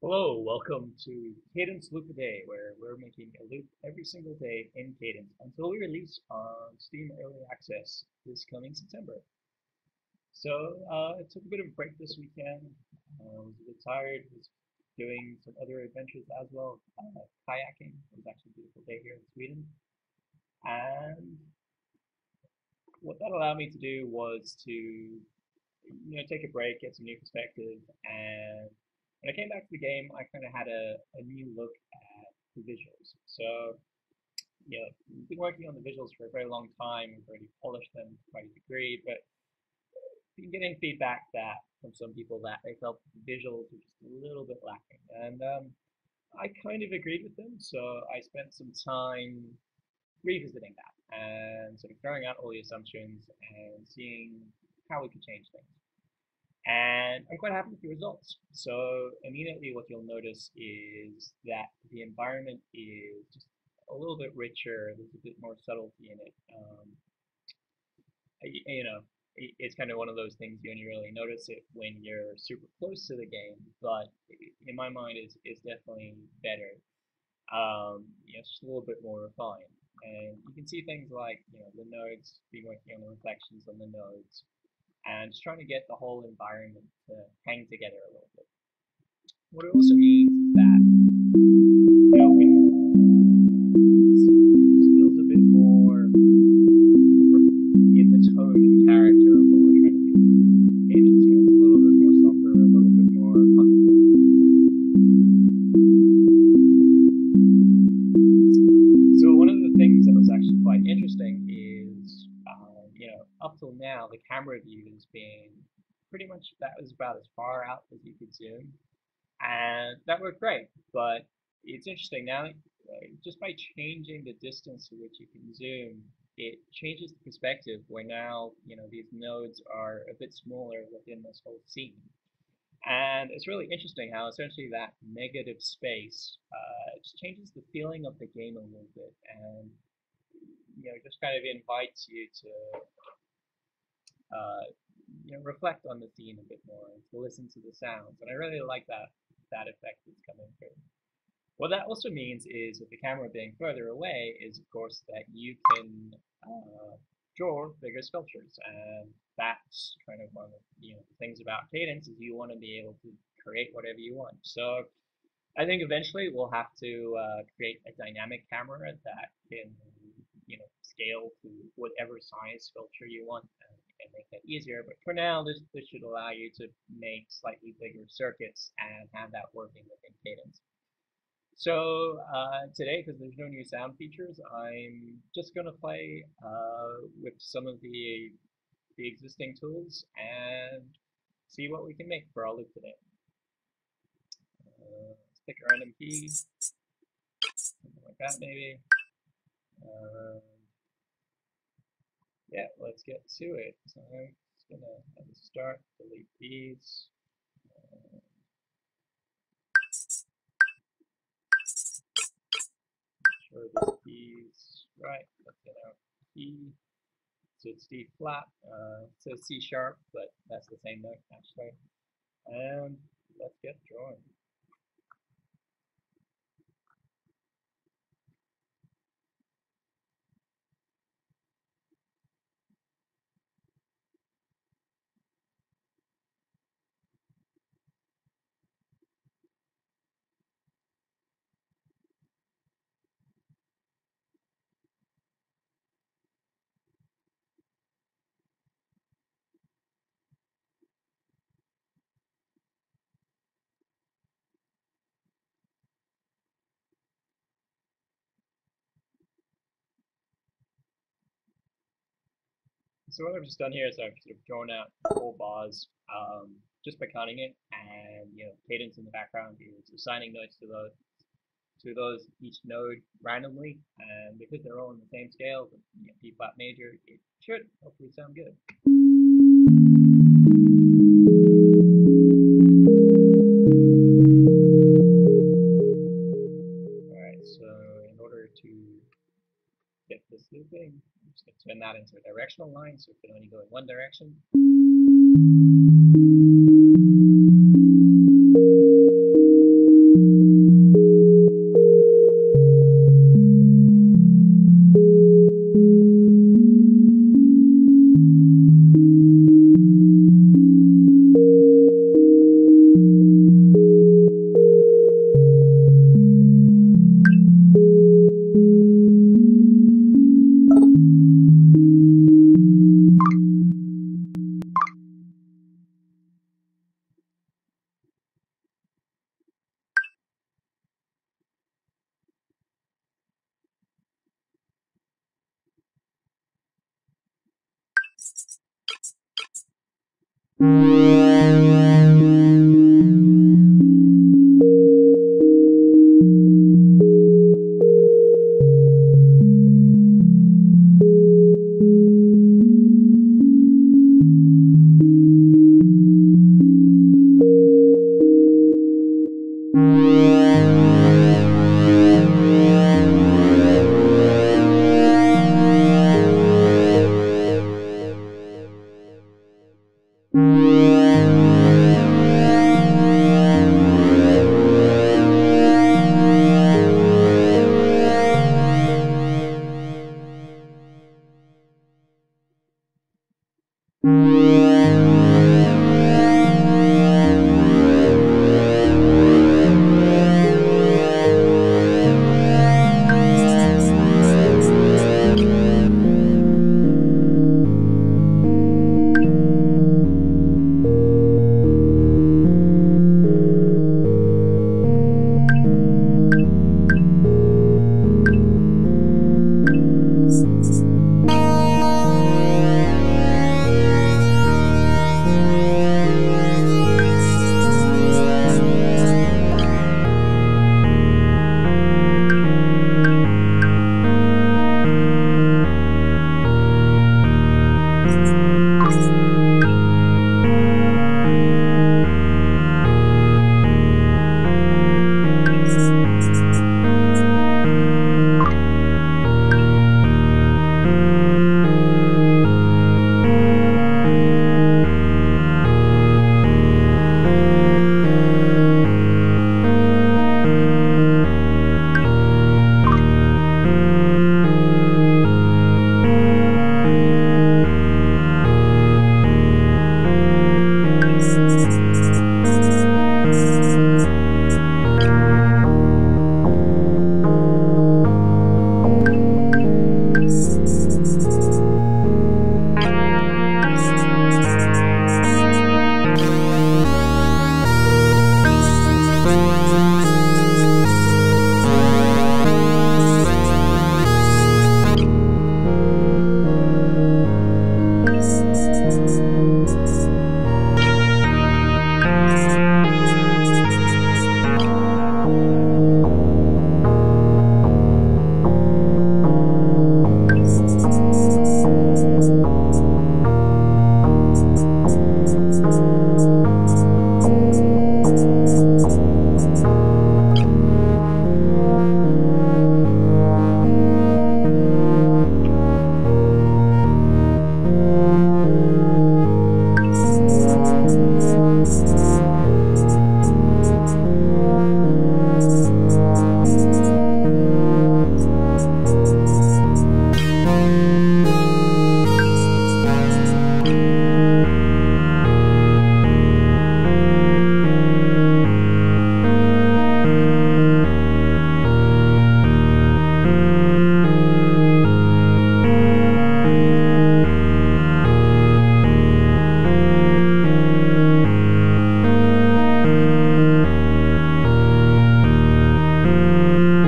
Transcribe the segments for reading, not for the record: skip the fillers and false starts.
Hello, welcome to Cadence Loop a Day, where we're making a loop every single day in Cadence until we release on Steam Early Access this coming September. I took a bit of a break this weekend. I was a bit tired, was doing some other adventures as well, kayaking. It was actually a beautiful day here in Sweden. And what that allowed me to do was to take a break, get some new perspective, and when I came back to the game, I kind of had a new look at the visuals. We've been working on the visuals for a very long time. We've already polished them to quite a degree, but been getting feedback that from some people that they felt the visuals were just a little bit lacking, and I kind of agreed with them. So I spent some time revisiting that and sort of throwing out all the assumptions and seeing how we could change things. And I'm quite happy with the results. So immediately what you'll notice is that the environment is just a little bit richer, there's a bit more subtlety in it. You know, it's kind of one of those things you only really notice it when you're super close to the game, but in my mind is definitely better. It's just a little bit more refined. And you can see things like, the nodes, being working on the reflections on the nodes, and just trying to get the whole environment to hang together a little bit. What it also means is that, when it just feels a bit more in the tone and character of what we're trying to do. And it's a little bit more somber, a little bit more contemplative. So one of the things that was actually quite interesting is, up till now, the camera view has been pretty much, that was about as far out as you could zoom. And that worked great, but it's interesting now, just by changing the distance to which you can zoom, it changes the perspective where now, these nodes are a bit smaller within this whole scene. And it's really interesting how essentially that negative space just changes the feeling of the game a little bit, and just kind of invites you to reflect on the scene a bit more and to listen to the sounds. And I really like that effect that's coming through. What that also means is, with the camera being further away, is of course that you can draw bigger sculptures, and that's kind of one of the things about Cadence, is you want to be able to create whatever you want. So I think eventually we'll have to create a dynamic camera that can scale to whatever size sculpture you want, and make that easier. But for now, this should allow you to make slightly bigger circuits and have that working within Cadence. So today, because there's no new sound features, I'm just going to play with some of the existing tools and see what we can make for our loop today. Let's pick a random key, something like that maybe. Yeah, let's get to it. So I'm just going to, at the start, delete these. Sure this key's right. Let's get out E. So it's D flat. It says C sharp, but that's the same note actually. And let's get drawing. So what I've just done here is I've sort of drawn out whole bars just by cutting it, and Cadence in the background is assigning notes to those each node randomly, and because they're all in the same scale, D flat major, it should hopefully sound good. Alright, so in order to get this looping, I'm just going to turn that into a directional line so it can only go in one direction.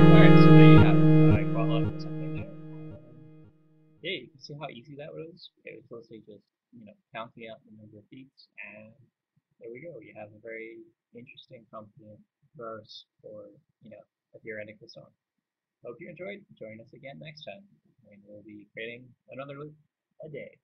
Alright, so there you have it. I quite like something there. Yeah, you can see how easy that was. It was mostly just, counting out the number of beats, and there we go. You have a very interesting, confident verse for, a theoretical song. Hope you enjoyed. Join us again next time when we'll be creating another loop a day.